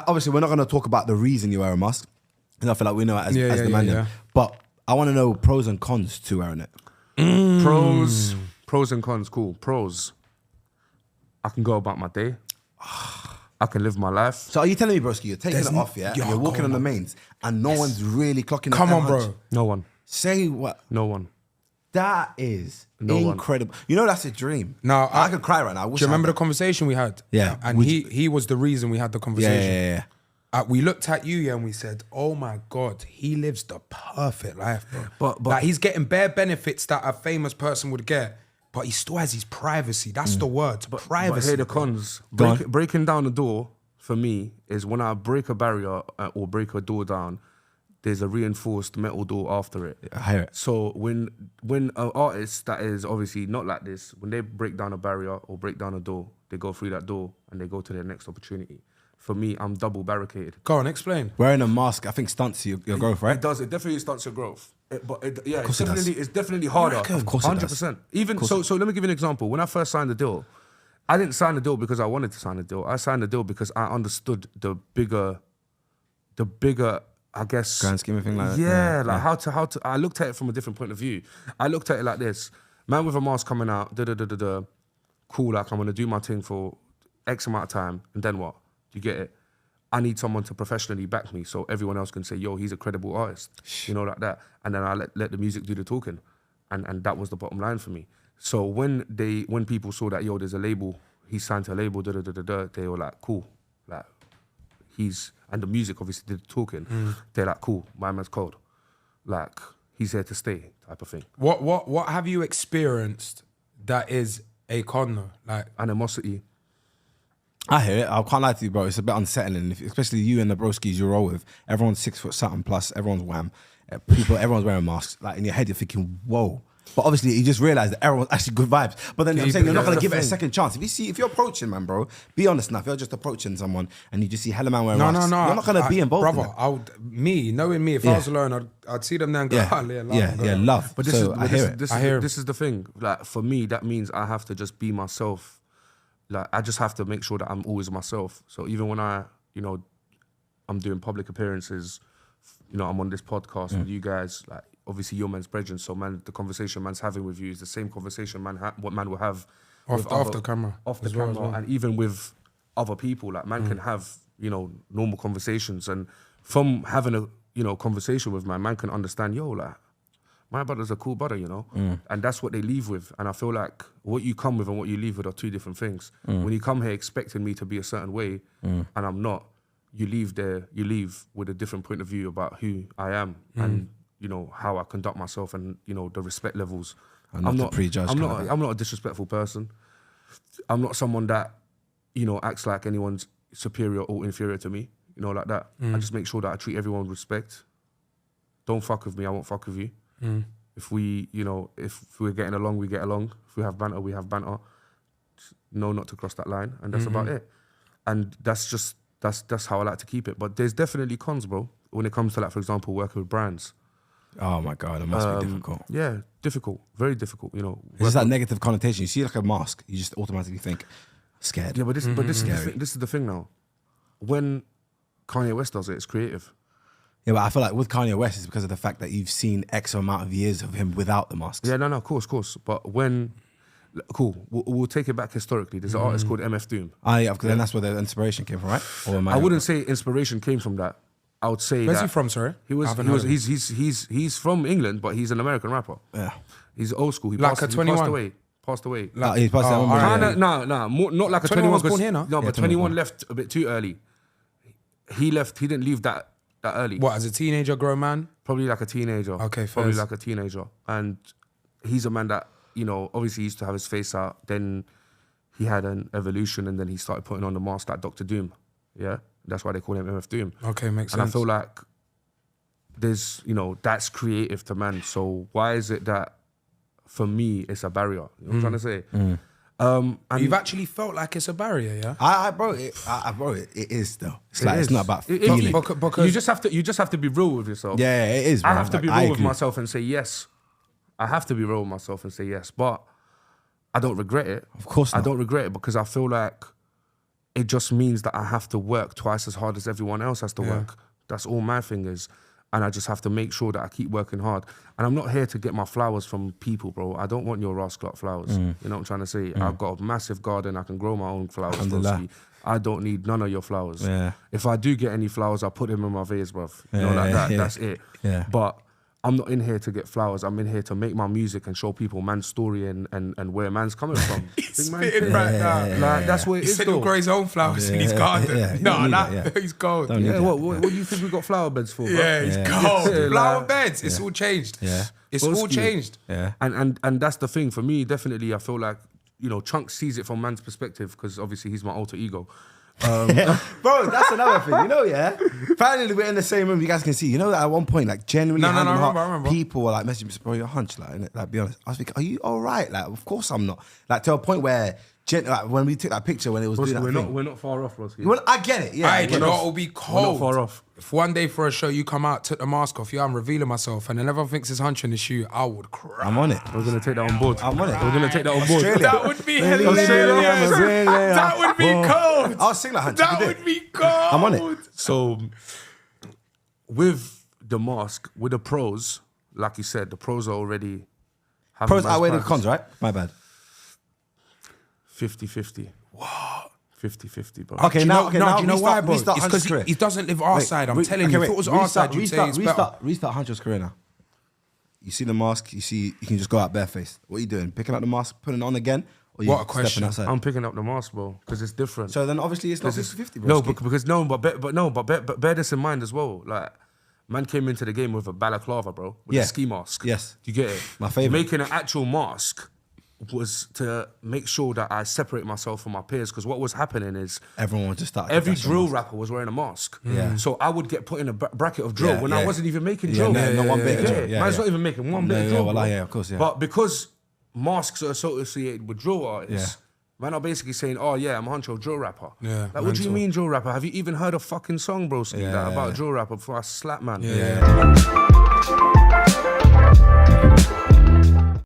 obviously, we're not going to talk about the reason you wear a mask. I feel like we know it as the man. Yeah. But I want to know pros and cons to wearing it. Pros and cons, cool. Pros, I can go about my day. I can live my life. So are you telling me, broski, you're taking it off, yeah? And you're walking on the mains and no one's really clocking Come on, bro. No one. Say what? No one. That is incredible. You know, that's a dream. No, I could cry right now. Do you remember the conversation we had? Yeah. And he was the reason we had the conversation. Yeah. We looked at you, and we said, oh my God, he lives the perfect life, bro. But like, he's getting bare benefits that a famous person would get, but he still has his privacy. That's the word, privacy. But here the cons. Breaking down the door, for me, is when I break a barrier or break a door down, there's a reinforced metal door after it. I hear it. So when an artist that is obviously not like this, when they break down a barrier or break down a door, they go through that door and they go to their next opportunity. For me, I'm double barricaded. Go on, explain. Wearing a mask, I think, stunts your growth, right? It does. It definitely stunts your growth. It's definitely harder. Of course it does. 100%. Even so let me give you an example. When I first signed the deal, I didn't sign the deal because I wanted to sign the deal. I signed the deal because I understood the bigger, I guess, grand scheme of thing like that. Yeah, how to. I looked at it from a different point of view. I looked at it like this: man with a mask coming out, cool. Like I'm gonna do my thing for X amount of time, and then what? Do you get it? I need someone to professionally back me, so everyone else can say, "Yo, he's a credible artist," you know, like that. And then I let the music do the talking, and that was the bottom line for me. So when people saw that, yo, there's a label, he's signed to a label, they were like, cool, like and the music obviously did the talking. They're like, cool, my man's cold, like he's here to stay, type of thing. What have you experienced that is a con though? Like animosity. I hear it. I can't lie to you, bro. It's a bit unsettling, especially you and the broskies you roll with. Everyone's 6 foot something plus. Everyone's wham. Everyone's wearing masks. Like in your head, you're thinking, whoa. But obviously, you just realize that everyone's actually good vibes. But then I'm saying you're not going to give it a second chance. If you're approaching, man, bro, be honest enough. You're just approaching someone and you just see hella man wearing masks. No. You're not going to be involved. Brother, knowing me, if I was alone, I'd see them there and go, love. But this is the thing. Like for me, that means I have to just be myself. Like I just have to make sure that I'm always myself. So even when I'm doing public appearances, I'm on this podcast with you guys, like obviously your man's brethren, so man, the conversation man's having with you is the same conversation what man will have off the camera. And even with other people, like man can have, normal conversations, and from having a, conversation with man can understand, yo, like, my brother's a cool brother, and that's what they leave with. And I feel like what you come with and what you leave with are two different things. When you come here expecting me to be a certain way, and I'm not, you leave with a different point of view about who I am and how I conduct myself and the respect levels. I'm not prejudged. I'm not a disrespectful person. I'm not someone that acts like anyone's superior or inferior to me. Like that. I just make sure that I treat everyone with respect. Don't fuck with me, I won't fuck with you. If we're getting along, we get along. If we have banter, we have banter. Just know not to cross that line, and that's about it. And that's how I like to keep it. But there's definitely cons, bro, when it comes to, like, for example, working with brands. Oh my God, it must be difficult. Yeah, difficult, very difficult. It's just that negative connotation. You see like a mask, you just automatically think scared. Yeah, but this is the thing now. When Kanye West does it, it's creative. Yeah, but I feel like with Kanye West, it's because of the fact that you've seen X amount of years of him without the masks. Yeah, no, of course. But we'll take it back historically. There's an artist called MF Doom. Because then that's where the inspiration came from, right? I wouldn't say inspiration came from that. I would say Where's he from, sorry? He's from England, but he's an American rapper. Yeah. He's old school. He like passed, a 21? Passed away. He passed away. No, not like a 21. Was born here, no? No, but 21 left a bit too early. He didn't leave that early. What, as a teenager, grown man? Probably like a teenager. Okay, probably fairs. like a teenager. And he's a man that, obviously he used to have his face out. Then he had an evolution, and then he started putting on the mask like Dr. Doom. Yeah? That's why they call him MF Doom. Okay, makes sense. And I feel like there's, that's creative to man. So why is it that, for me, it's a barrier? You know what I'm trying to say? And you've actually felt like it's a barrier, yeah? It is though. It's not about feeling. Because you just have to be real with yourself. Yeah, it is. Bro. I have to be real with myself and say yes. I have to be real with myself and say yes, but I don't regret it. Of course not. I don't regret it because I feel like it just means that I have to work twice as hard as everyone else has to work. That's all my thing is. And I just have to make sure that I keep working hard. And I'm not here to get my flowers from people, bro. I don't want your rascal flowers. You know what I'm trying to say? I've got a massive garden. I can grow my own flowers, broski. I don't need none of your flowers. Yeah. If I do get any flowers, I'll put them in my vase, bruv. You know, like that. That's it. Yeah. But I'm not in here to get flowers. I'm in here to make my music and show people man's story and where man's coming from. He's spitting right now. Like, that's what it is, He said he'll grow his own flowers in his garden. He's gold. What do you think we got flower beds for, bro? Yeah, he's gold. Flower beds. It's all changed. Yeah. It's all changed. Yeah. And that's the thing. For me, definitely, I feel like, you know, Chunkz sees it from man's perspective because obviously he's my alter ego. Bro, that's another thing, you know, yeah? Finally, we're in the same room, you guys can see. You know that at one point, like, genuinely, I remember. People were like messaging me, bro, you're hunch, like, be honest. I was thinking, are you all right? Like, of course I'm not. Like, to a point where, like, when we took that picture, when it was doing that thing. We're not far off, Roski. Well, I get it, yeah. You know what will be cold? We're not far off. If one day for a show you come out, took the mask off, I'm revealing myself, and then everyone thinks it's Huncho in the shoe, I would cry. I'm on it. We're going to take that on board. I'm on it. We're going to take that on board. That would be hilarious. That would be cold. I'll sing like Huncho. That would be cold. I'm on it. So, with the mask, with the pros, like you said, the pros are already having Pros nice outweigh the prices. cons, right? My bad. 50-50. What? 50-50, bro. Okay, now do you know why, bro? Restart It's Huncho's because career. he doesn't live our side. I'm telling you, if it was our side, you'd say it's better. Restart Huncho's career now. You see the mask, you can just go out barefaced. What are you doing? Picking up the mask, putting it on again? Or you What a question. stepping outside? I'm picking up the mask, bro, because it's different. So then obviously it's not 50-50, bro. But bear this in mind as well. Like, man came into the game with a balaclava, bro, with a ski mask. Yes. Do you get it? My favourite. Making an actual mask was to make sure that I separate myself from my peers, because what was happening is Everyone would just start. every drill rapper was wearing a mask. Yeah. So I would get put in a bracket of drill when I wasn't even making drill. no one bit of drill. Man's not even making one bit of drill. Well, of course, yeah. But because masks are associated with drill artists, man are basically saying, oh yeah, I'm Huncho, drill rapper. Yeah, Like, what do you mental. mean drill rapper? Have you even heard a fucking song, broski, about drill rapper before I slap man? Yeah.